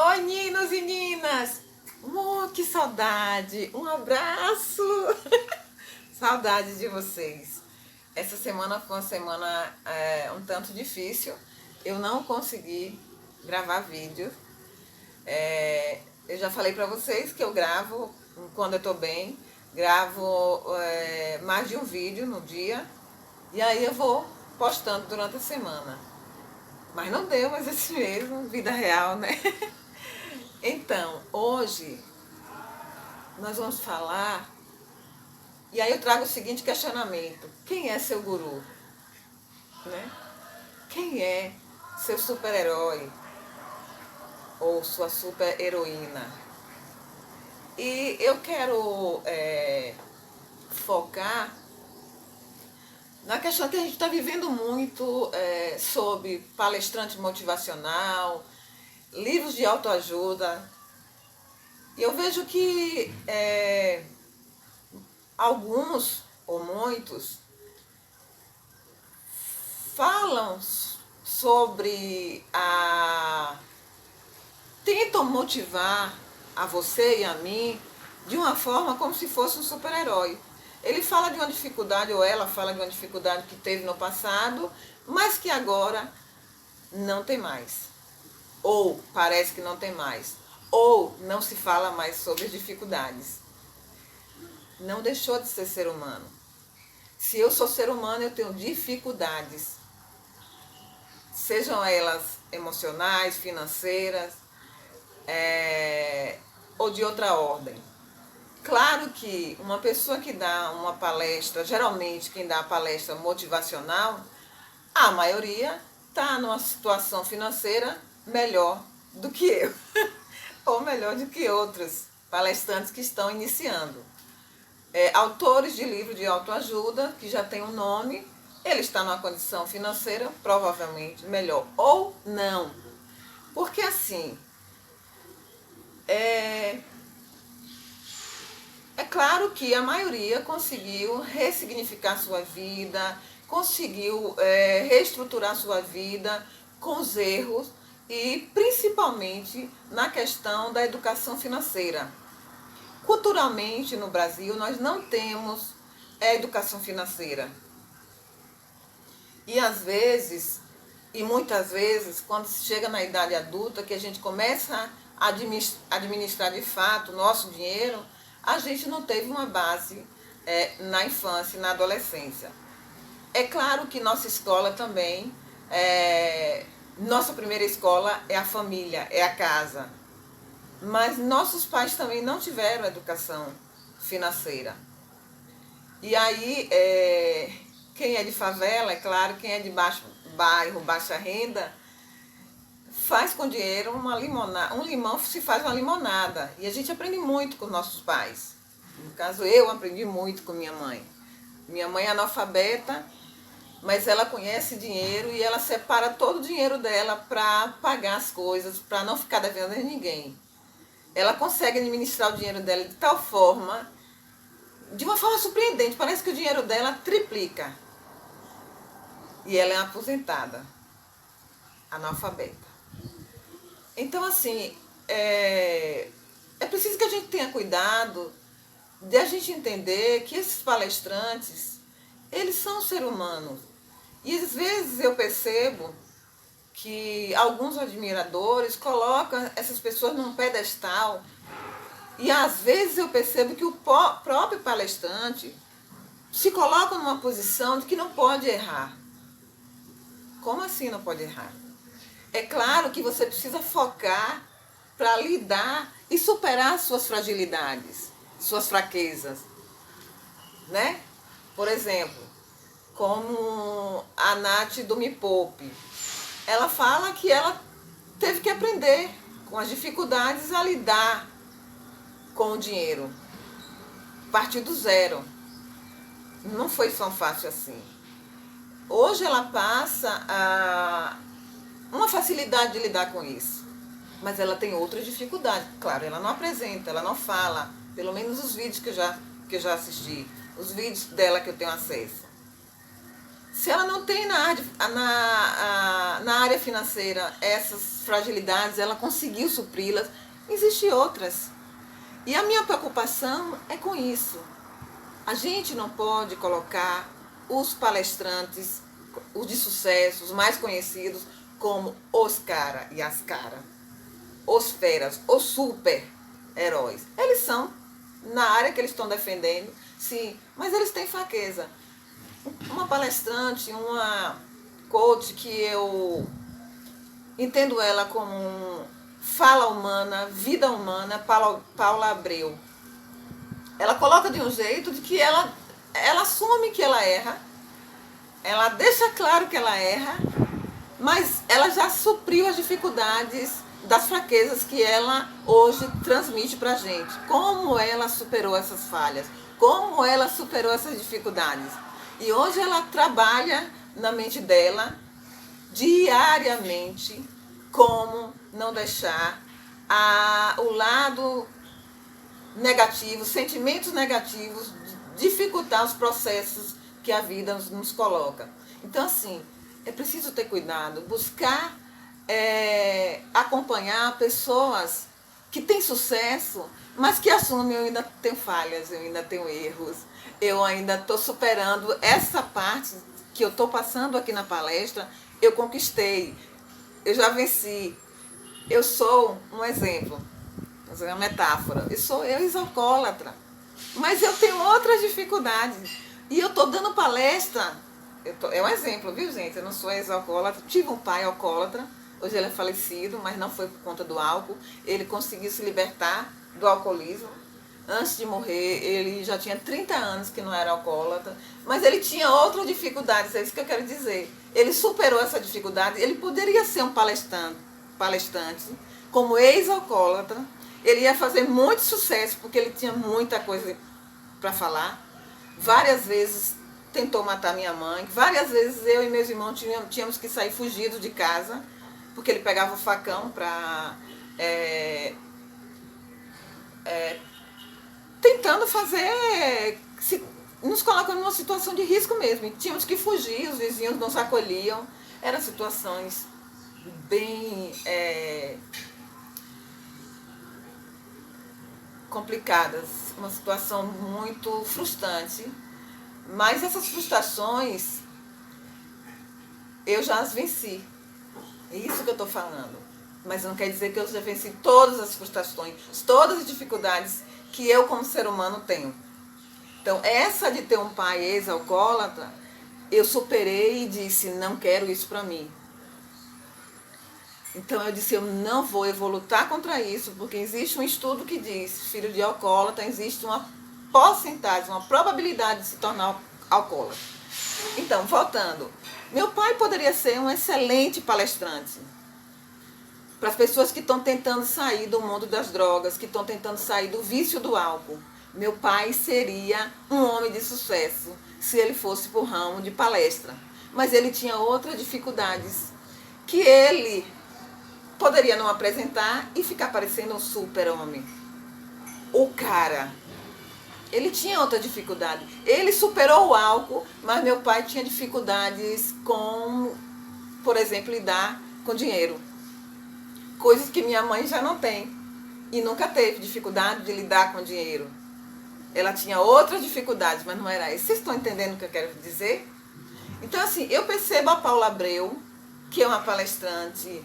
Oi, Ninos e Ninas! Que saudade! Um abraço! Saudade de vocês. Essa semana foi uma semana um tanto difícil. Eu não consegui gravar vídeo. Eu já falei pra vocês que eu gravo quando eu tô bem. Gravo mais de um vídeo no dia. E aí eu vou postando durante a semana. Mas não deu, mas assim mesmo, vida real, né? Então, hoje nós vamos falar, e aí eu trago o seguinte questionamento: quem é seu guru? Né? Quem é seu super-herói ou sua super-heroína? E eu quero focar na questão que a gente está vivendo muito sobre palestrante motivacional, livros de autoajuda. E eu vejo que alguns ou muitos falam sobre tentam motivar a você e a mim de uma forma como se fosse um super-herói. Ele fala de uma dificuldade, ou ela fala de uma dificuldade que teve no passado, mas que agora não tem mais. Ou parece que não tem mais. Ou não se fala mais sobre as dificuldades. Não deixou de ser humano. Se eu sou ser humano, eu tenho dificuldades. Sejam elas emocionais, financeiras, ou de outra ordem. Claro que uma pessoa que dá uma palestra, geralmente quem dá a palestra motivacional, a maioria está numa situação financeira melhor do que eu, ou melhor do que outros palestrantes que estão iniciando. Autores de livro de autoajuda, que já tem um nome, ele está numa condição financeira provavelmente melhor, ou não. Porque assim, é claro que a maioria conseguiu ressignificar sua vida, conseguiu reestruturar sua vida com os erros e principalmente na questão da educação financeira. Culturalmente no Brasil nós não temos educação financeira. E às vezes, e muitas vezes, quando se chega na idade adulta, que a gente começa a administrar de fato o nosso dinheiro, a gente não teve uma base na infância e na adolescência. É claro que nossa escola também, nossa primeira escola é a família, é a casa. Mas nossos pais também não tiveram educação financeira. E aí, quem é de favela, é claro, quem é de baixo bairro, baixa renda, faz com dinheiro uma limonada, um limão se faz uma limonada. E a gente aprende muito com nossos pais. No caso, eu aprendi muito com minha mãe. Minha mãe é analfabeta, mas ela conhece dinheiro e ela separa todo o dinheiro dela para pagar as coisas, para não ficar devendo a ninguém. Ela consegue administrar o dinheiro dela de tal forma, de uma forma surpreendente, parece que o dinheiro dela triplica. E ela é aposentada, analfabeta. Então, assim, é preciso que a gente tenha cuidado de a gente entender que esses palestrantes, eles são seres humanos. E às vezes eu percebo que alguns admiradores colocam essas pessoas num pedestal. E às vezes eu percebo que o próprio palestrante se coloca numa posição de que não pode errar. Como assim não pode errar? É claro que você precisa focar para lidar e superar suas fragilidades, suas fraquezas, né? Por exemplo, como a Nath do Me Poupe. Ela fala que ela teve que aprender com as dificuldades a lidar com o dinheiro. Partir do zero. Não foi tão fácil assim. Hoje ela passa uma facilidade de lidar com isso. Mas ela tem outras dificuldades. Claro, ela não apresenta, ela não fala. Pelo menos os vídeos que eu já assisti. Os vídeos dela que eu tenho acesso. Se ela não tem na área financeira essas fragilidades, ela conseguiu supri-las, existem outras. E a minha preocupação é com isso. A gente não pode colocar os palestrantes, os de sucesso, os mais conhecidos, como os cara e as cara, os feras, os super-heróis. Eles são, na área que eles estão defendendo, sim, mas eles têm fraqueza. Uma palestrante, uma coach que eu entendo ela como fala humana, vida humana, Paula Abreu. Ela coloca de um jeito de que ela assume que ela erra, ela deixa claro que ela erra, mas ela já supriu as dificuldades das fraquezas que ela hoje transmite pra gente. Como ela superou essas falhas, como ela superou essas dificuldades. E hoje ela trabalha na mente dela diariamente como não deixar o lado negativo, sentimentos negativos, dificultar os processos que a vida nos coloca. Então, assim, é preciso ter cuidado, buscar acompanhar pessoas que têm sucesso, mas que assumem: eu ainda tenho falhas, eu ainda tenho erros, eu ainda estou superando essa parte que eu estou passando aqui na palestra, eu conquistei, eu já venci. Eu sou um exemplo, uma metáfora. Eu sou ex-alcoólatra, mas eu tenho outras dificuldades. E eu estou dando palestra, é um exemplo, viu, gente? Eu não sou ex-alcoólatra, tive um pai alcoólatra, hoje ele é falecido, mas não foi por conta do álcool. Ele conseguiu se libertar do alcoolismo. Antes de morrer, ele já tinha 30 anos que não era alcoólatra, mas ele tinha outras dificuldades, é isso que eu quero dizer. Ele superou essa dificuldade, ele poderia ser um palestrante como ex-alcoólatra, ele ia fazer muito sucesso, porque ele tinha muita coisa para falar. Várias vezes tentou matar minha mãe, várias vezes eu e meus irmãos tínhamos que sair fugidos de casa, porque ele pegava o facão para... tentando fazer, nos colocando numa situação de risco mesmo. E tínhamos que fugir, os vizinhos nos acolhiam. Eram situações bem complicadas, uma situação muito frustrante. Mas essas frustrações eu já as venci. É isso que eu estou falando. Mas não quer dizer que eu já venci todas as frustrações, todas as dificuldades que eu como ser humano tenho. Então, essa de ter um pai ex-alcoólatra, eu superei e disse: não quero isso para mim. Então eu disse: eu não vou, eu vou lutar contra isso, porque existe um estudo que diz: filho de alcoólatra, existe uma porcentagem, uma probabilidade de se tornar alcoólatra. Então, voltando, meu pai poderia ser um excelente palestrante para as pessoas que estão tentando sair do mundo das drogas, que estão tentando sair do vício do álcool. Meu pai seria um homem de sucesso se ele fosse para o ramo de palestra. Mas ele tinha outras dificuldades que ele poderia não apresentar e ficar parecendo um super-homem. O cara, ele tinha outra dificuldade. Ele superou o álcool, mas meu pai tinha dificuldades com, por exemplo, lidar com dinheiro. Coisas que minha mãe já não tem e nunca teve dificuldade de lidar com dinheiro. Ela tinha outras dificuldades, mas não era isso. Vocês estão entendendo o que eu quero dizer? Então, assim, eu percebo a Paula Abreu, que é uma palestrante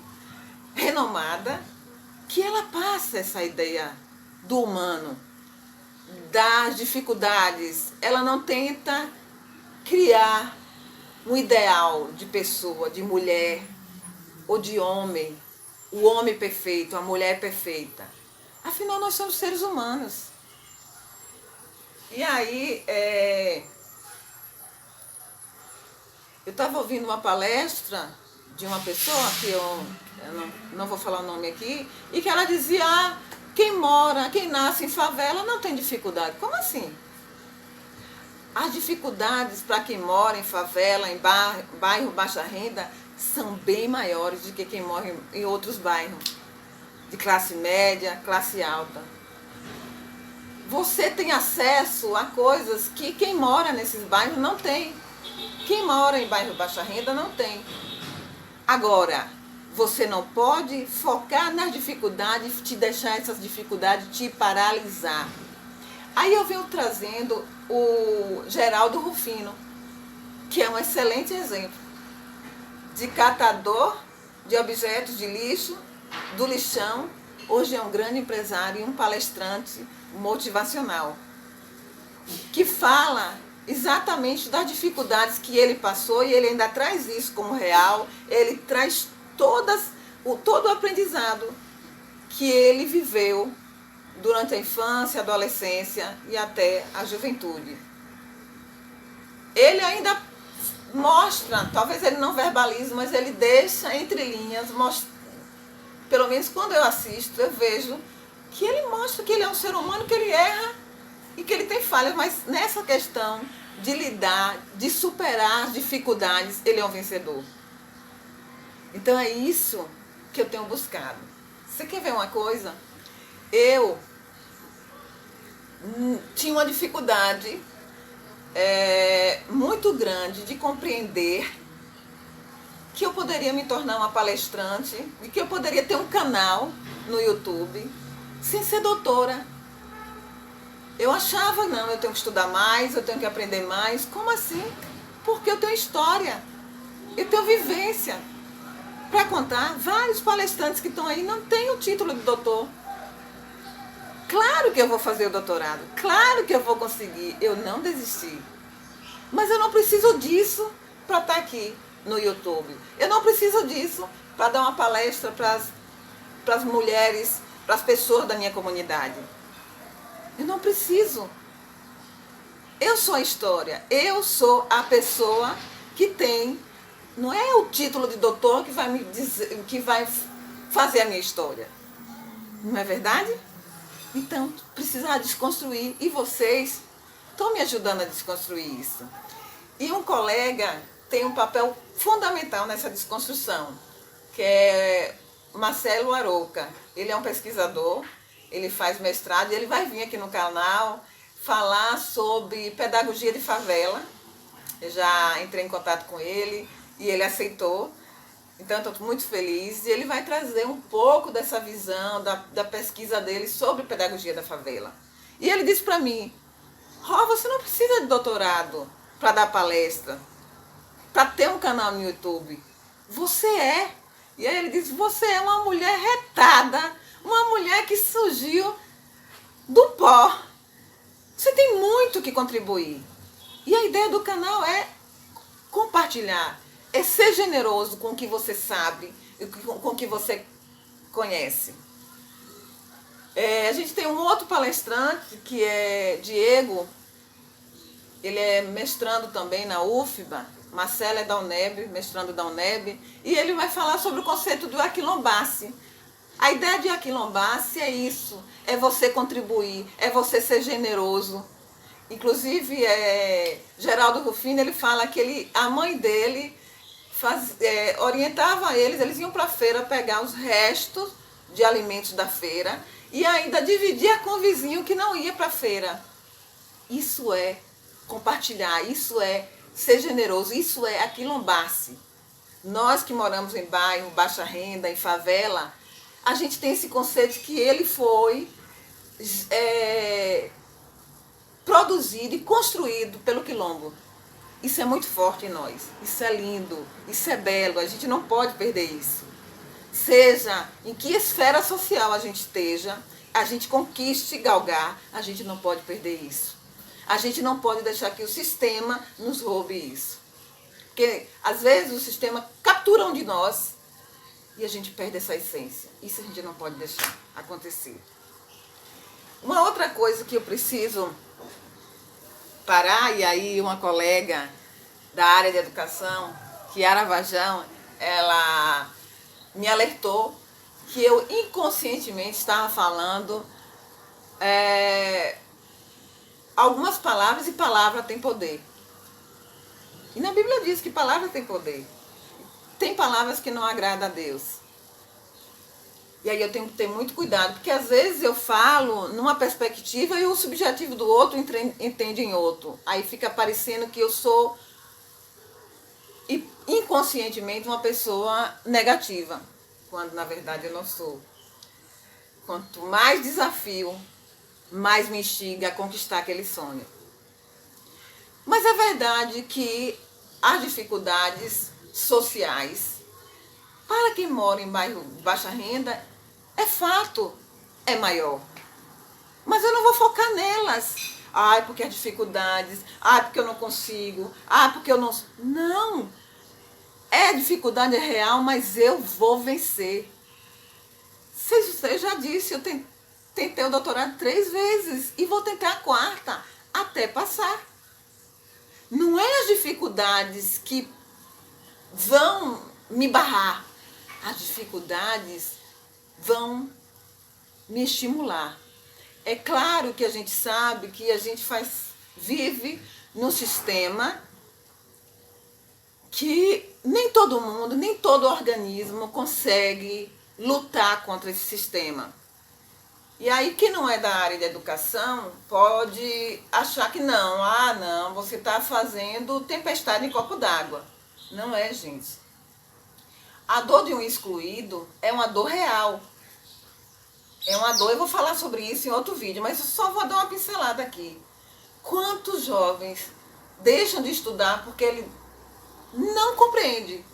renomada, que ela passa essa ideia do humano, das dificuldades. Ela não tenta criar um ideal de pessoa, de mulher ou de homem, o homem perfeito, a mulher perfeita. Afinal, nós somos seres humanos. E aí, eu estava ouvindo uma palestra de uma pessoa, que eu não vou falar o nome aqui, e que ela dizia: quem nasce em favela não tem dificuldade. Como assim? As dificuldades para quem mora em favela, em bairro baixa renda, são bem maiores do que quem mora em outros bairros, de classe média, classe alta. Você tem acesso a coisas que quem mora nesses bairros não tem. Quem mora em bairro baixa renda não tem. Agora, você não pode focar nas dificuldades, te deixar essas dificuldades te paralisar. Aí eu venho trazendo o Geraldo Rufino, que é um excelente exemplo de catador de objetos de lixo, do lixão. Hoje é um grande empresário e um palestrante motivacional, que fala exatamente das dificuldades que ele passou, e ele ainda traz isso como real. Ele traz todo o aprendizado que ele viveu durante a infância, a adolescência e até a juventude. Ele ainda mostra, talvez ele não verbalize, mas ele deixa entre linhas, pelo menos quando eu assisto, eu vejo que ele mostra que ele é um ser humano, que ele erra e que ele tem falhas, mas nessa questão de lidar, de superar as dificuldades, ele é um vencedor. Então é isso que eu tenho buscado. Você quer ver uma coisa? Eu tinha uma dificuldade muito grande de compreender que eu poderia me tornar uma palestrante e que eu poderia ter um canal no YouTube sem ser doutora. Eu achava, não, eu tenho que estudar mais, eu tenho que aprender mais. Como assim? Porque eu tenho história, eu tenho vivência para contar. Vários palestrantes que estão aí não têm o título de doutor. Claro que eu vou fazer o doutorado, claro que eu vou conseguir, eu não desisti. Mas eu não preciso disso para estar aqui no YouTube. Eu não preciso disso para dar uma palestra para as mulheres, para as pessoas da minha comunidade. Eu não preciso. Eu sou a história, eu sou a pessoa que tem, não é o título de doutor que vai me dizer, que vai fazer a minha história. Não é verdade? Então, precisar desconstruir, e vocês estão me ajudando a desconstruir isso. E um colega tem um papel fundamental nessa desconstrução, que é Marcelo Arouca. Ele é um pesquisador, ele faz mestrado, e ele vai vir aqui no canal falar sobre pedagogia de favela. Eu já entrei em contato com ele e ele aceitou. Então, estou muito feliz. E ele vai trazer um pouco dessa visão da pesquisa dele sobre pedagogia da favela. E ele disse para mim: Ró, você não precisa de doutorado para dar palestra, para ter um canal no YouTube. Você é. E aí ele disse: você é uma mulher retada, uma mulher que surgiu do pó. Você tem muito que contribuir. E a ideia do canal é compartilhar. É ser generoso com o que você sabe e com o que você conhece. A gente tem um outro palestrante, que é Diego. Ele é mestrando também na UFBA. Marcelo é da UNEB, mestrando da UNEB. E ele vai falar sobre o conceito do aquilombasse. A ideia de aquilombasse é isso. É você contribuir, é você ser generoso. Inclusive, Geraldo Rufino, ele fala que a mãe dele orientava eles iam para a feira pegar os restos de alimentos da feira e ainda dividia com o vizinho que não ia para a feira. Isso é compartilhar, isso é ser generoso, isso é aquilombar-se. Nós que moramos em bairro, baixa renda, em favela, a gente tem esse conceito que ele foi produzido e construído pelo quilombo. Isso é muito forte em nós, isso é lindo, isso é belo, a gente não pode perder isso. Seja em que esfera social a gente esteja, a gente conquiste galgar, a gente não pode perder isso. A gente não pode deixar que o sistema nos roube isso. Porque às vezes o sistema captura um de nós e a gente perde essa essência. Isso a gente não pode deixar acontecer. Uma outra coisa que eu preciso parar, e aí uma colega da área de educação, Kiara Vajão, ela me alertou que eu inconscientemente estava falando algumas palavras, e palavra tem poder. E na Bíblia diz que palavra tem poder. Tem palavras que não agradam a Deus. E aí eu tenho que ter muito cuidado, porque às vezes eu falo numa perspectiva e o subjetivo do outro entende em outro. Aí fica parecendo que eu sou inconscientemente uma pessoa negativa, quando na verdade eu não sou. Quanto mais desafio, mais me instiga a conquistar aquele sonho. Mas é verdade que as dificuldades sociais, para quem mora em bairro de baixa renda, é fato, é maior. Mas eu não vou focar nelas. Ai, porque as dificuldades, ai, porque eu não consigo, ai, porque eu não... Não! É, a dificuldade é real, mas eu vou vencer. Eu já disse, eu tentei o doutorado 3 vezes e vou tentar a 4ª, até passar. Não é as dificuldades que vão me barrar. As dificuldades vão me estimular. É claro que a gente sabe que a gente vive num sistema que nem todo mundo, nem todo organismo consegue lutar contra esse sistema. E aí quem não é da área de educação pode achar que não, não, você está fazendo tempestade em copo d'água. Não é, gente. A dor de um excluído é uma dor real. É uma dor, eu vou falar sobre isso em outro vídeo, mas eu só vou dar uma pincelada aqui. Quantos jovens deixam de estudar porque ele não compreende,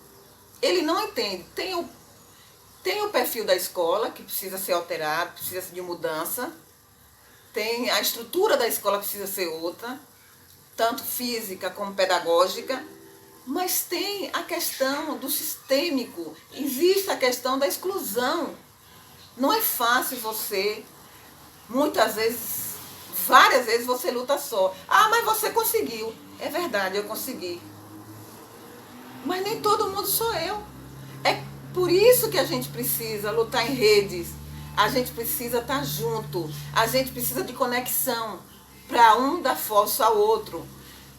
ele não entende. Tem o perfil da escola, que precisa ser alterado, precisa de mudança. Tem a estrutura da escola que precisa ser outra, tanto física como pedagógica. Mas tem a questão do sistêmico, existe a questão da exclusão. Não é fácil você, muitas vezes, várias vezes você luta só. Mas você conseguiu. É verdade, eu consegui. Mas nem todo mundo sou eu. É por isso que a gente precisa lutar em redes. A gente precisa estar junto. A gente precisa de conexão para um dar força ao outro.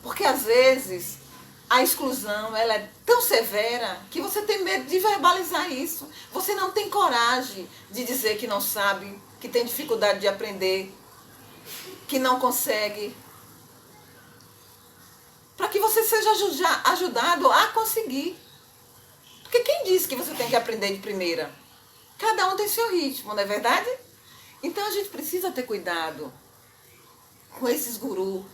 Porque às vezes a exclusão ela é tão severa que você tem medo de verbalizar isso. Você não tem coragem de dizer que não sabe, que tem dificuldade de aprender, que não consegue. Para que você seja ajudado a conseguir. Porque quem disse que você tem que aprender de primeira? Cada um tem seu ritmo, não é verdade? Então a gente precisa ter cuidado com esses gurus,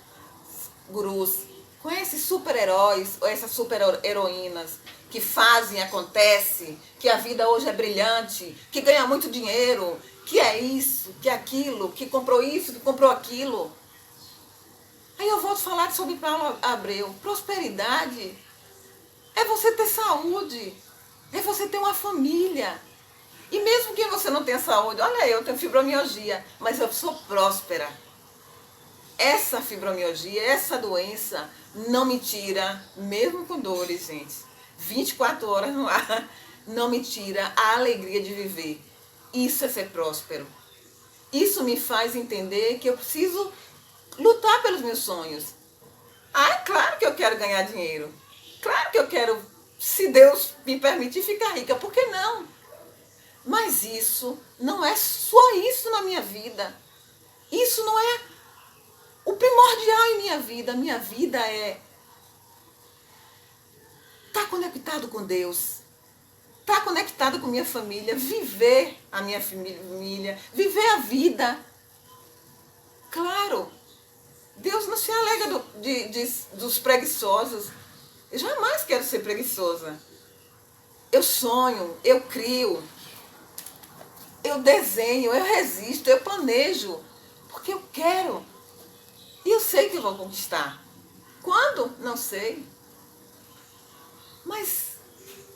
com esses super-heróis ou essas super-heroínas que fazem, acontece, que a vida hoje é brilhante, que ganha muito dinheiro, que é isso, que é aquilo, que comprou isso, que comprou aquilo. Aí eu volto a falar sobre Paulo Abreu. Prosperidade é você ter saúde, é você ter uma família. E mesmo que você não tenha saúde, olha, eu tenho fibromialgia, mas eu sou próspera. Essa fibromialgia, essa doença, não me tira, mesmo com dores, gente, 24 horas no ar, não me tira a alegria de viver. Isso é ser próspero. Isso me faz entender que eu preciso lutar pelos meus sonhos. É claro que eu quero ganhar dinheiro. Claro que eu quero, se Deus me permitir, ficar rica. Por que não? Mas isso não é só isso na minha vida. Isso não é o primordial em minha vida. Minha vida é estar conectado com Deus, estar conectado com minha família, viver a minha família, viver a vida. Claro, Deus não se alega dos preguiçosos. Eu jamais quero ser preguiçosa. Eu sonho, eu crio, eu desenho, eu resisto, eu planejo, porque eu quero. E eu sei que eu vou conquistar. Quando? Não sei. Mas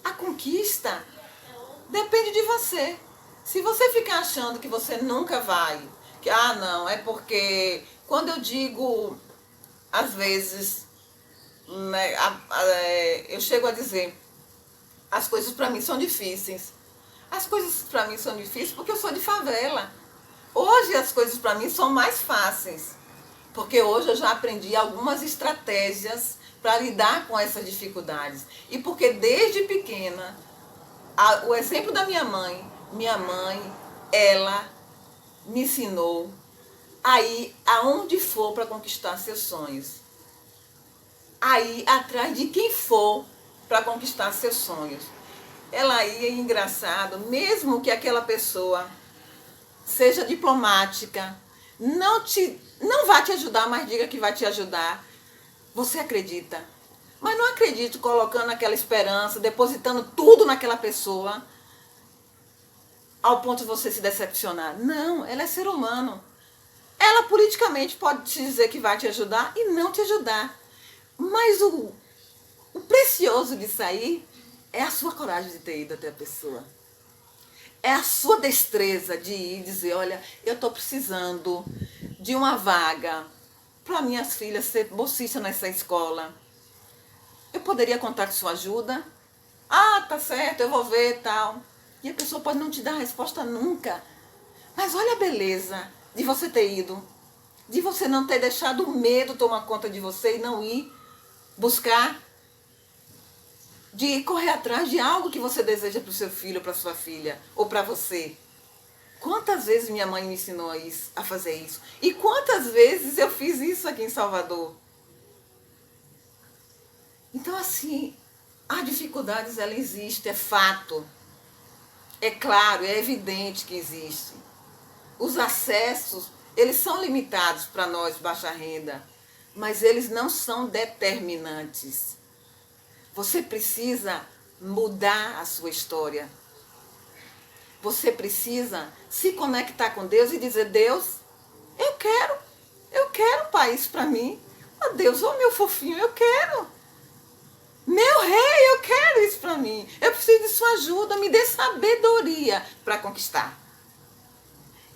a conquista depende de você. Se você ficar achando que você nunca vai, que não, é porque quando eu digo, às vezes, né, eu chego a dizer, as coisas para mim são difíceis. As coisas para mim são difíceis porque eu sou de favela. Hoje as coisas para mim são mais fáceis, porque hoje eu já aprendi algumas estratégias para lidar com essas dificuldades. E porque desde pequena, o exemplo da minha mãe, ela me ensinou a ir aonde for para conquistar seus sonhos. A ir atrás de quem for para conquistar seus sonhos. Ela ia, engraçado, mesmo que aquela pessoa seja diplomática, não vai te ajudar, mas diga que vai te ajudar. Você acredita. Mas não acredite colocando aquela esperança, depositando tudo naquela pessoa, ao ponto de você se decepcionar. Não, ela é ser humano. Ela politicamente pode te dizer que vai te ajudar e não te ajudar. Mas o precioso disso aí é a sua coragem de ter ido até a pessoa. É a sua destreza de ir e dizer, olha, eu estou precisando de uma vaga para minhas filhas ser bolsista nessa escola. Eu poderia contar com sua ajuda? Ah, tá certo, eu vou ver e tal. E a pessoa pode não te dar a resposta nunca. Mas olha a beleza de você ter ido. De você não ter deixado o medo tomar conta de você e não ir buscar. De correr atrás de algo que você deseja para o seu filho, para sua filha, ou para você. Quantas vezes minha mãe me ensinou a fazer isso? E quantas vezes eu fiz isso aqui em Salvador? Então, assim, as dificuldades, ela existe, é fato. É claro, é evidente que existe. Os acessos, eles são limitados para nós, baixa renda, mas eles não são determinantes. Você precisa mudar a sua história. Você precisa se conectar com Deus e dizer, Deus, eu quero um país para mim. Oh, Deus, oh meu fofinho, eu quero. Meu rei, eu quero isso para mim. Eu preciso de sua ajuda, me dê sabedoria para conquistar.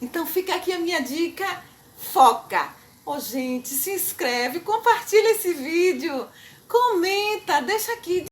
Então fica aqui a minha dica, foca. Oh, gente, se inscreve, compartilha esse vídeo, comenta, deixa aqui.